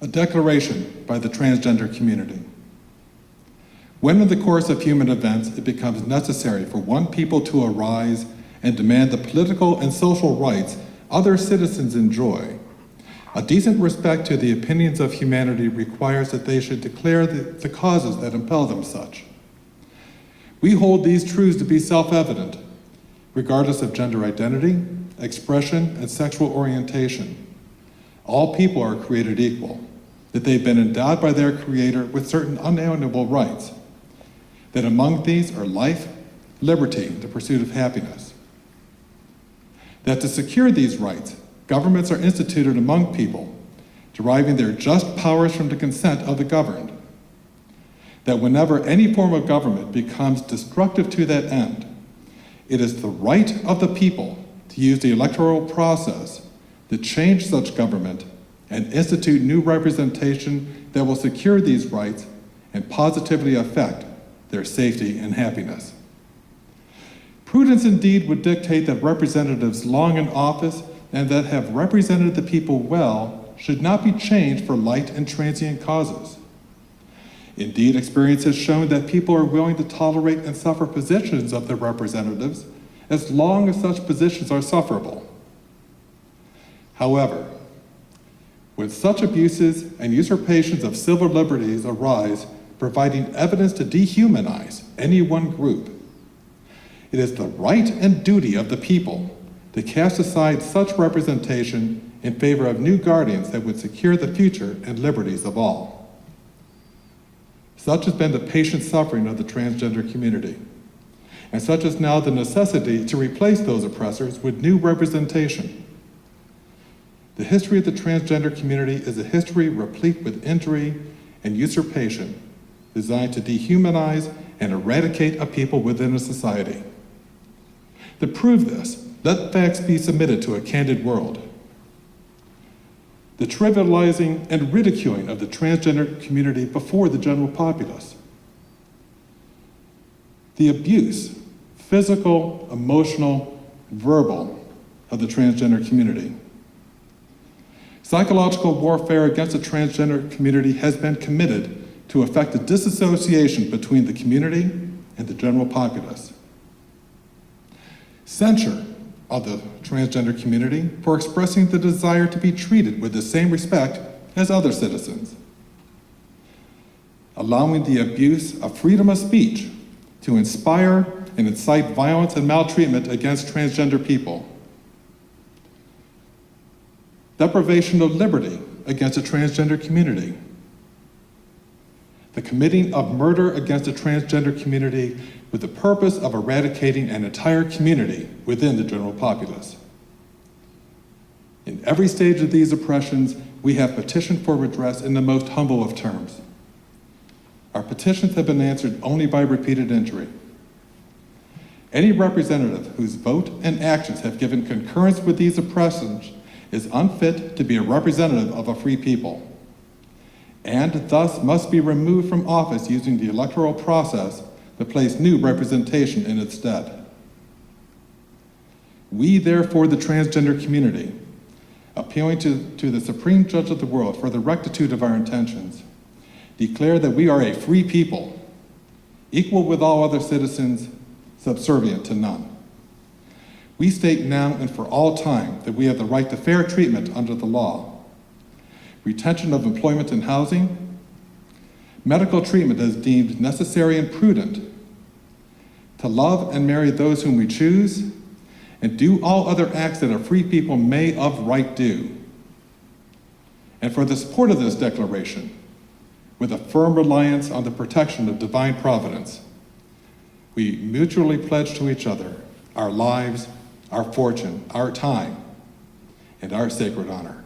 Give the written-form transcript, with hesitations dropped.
A declaration by the transgender community. When in the course of human events it becomes necessary for one people to arise and demand the political and social rights other citizens enjoy, a decent respect to the opinions of humanity requires that they should declare the causes that impel them such. We hold these truths to be self-evident, regardless of gender identity, expression, and sexual orientation. All people are created equal, that they've been endowed by their Creator with certain unalienable rights, that among these are life, liberty, and the pursuit of happiness. That to secure these rights, governments are instituted among people, deriving their just powers from the consent of the governed. That whenever any form of government becomes destructive to that end, it is the right of the people to use the electoral process to change such government and institute new representation that will secure these rights and positively affect their safety and happiness. Prudence indeed would dictate that representatives long in office and that have represented the people well should not be changed for light and transient causes. Indeed, experience has shown that people are willing to tolerate and suffer positions of their representatives as long as such positions are sufferable. However, when such abuses and usurpations of civil liberties arise, providing evidence to dehumanize any one group, it is the right and duty of the people to cast aside such representation in favor of new guardians that would secure the future and liberties of all. Such has been the patient suffering of the transgender community, and such is now the necessity to replace those oppressors with new representation. The history of the transgender community is a history replete with injury and usurpation, designed to dehumanize and eradicate a people within a society. To prove this, let facts be submitted to a candid world. The trivializing and ridiculing of the transgender community before the general populace. The abuse, physical, emotional, verbal, of the transgender community. Psychological warfare against the transgender community has been committed to effect the disassociation between the community and the general populace. Censure of the transgender community for expressing the desire to be treated with the same respect as other citizens. Allowing the abuse of freedom of speech to inspire and incite violence and maltreatment against transgender people. Deprivation of liberty against the transgender community. The committing of murder against the transgender community with the purpose of eradicating an entire community within the general populace. In every stage of these oppressions, we have petitioned for redress in the most humble of terms. Our petitions have been answered only by repeated injury. Any representative whose vote and actions have given concurrence with these oppressions is unfit to be a representative of a free people, and thus must be removed from office using the electoral process to place new representation in its stead. We, therefore, the transgender community, appealing to the Supreme Judge of the world for the rectitude of our intentions, declare that we are a free people, equal with all other citizens, subservient to none. We state now and for all time that we have the right to fair treatment under the law, retention of employment and housing, medical treatment as deemed necessary and prudent, to love and marry those whom we choose, and do all other acts that a free people may of right do. And for the support of this declaration, with a firm reliance on the protection of divine providence, we mutually pledge to each other our lives, our fortune, our time, and our sacred honor.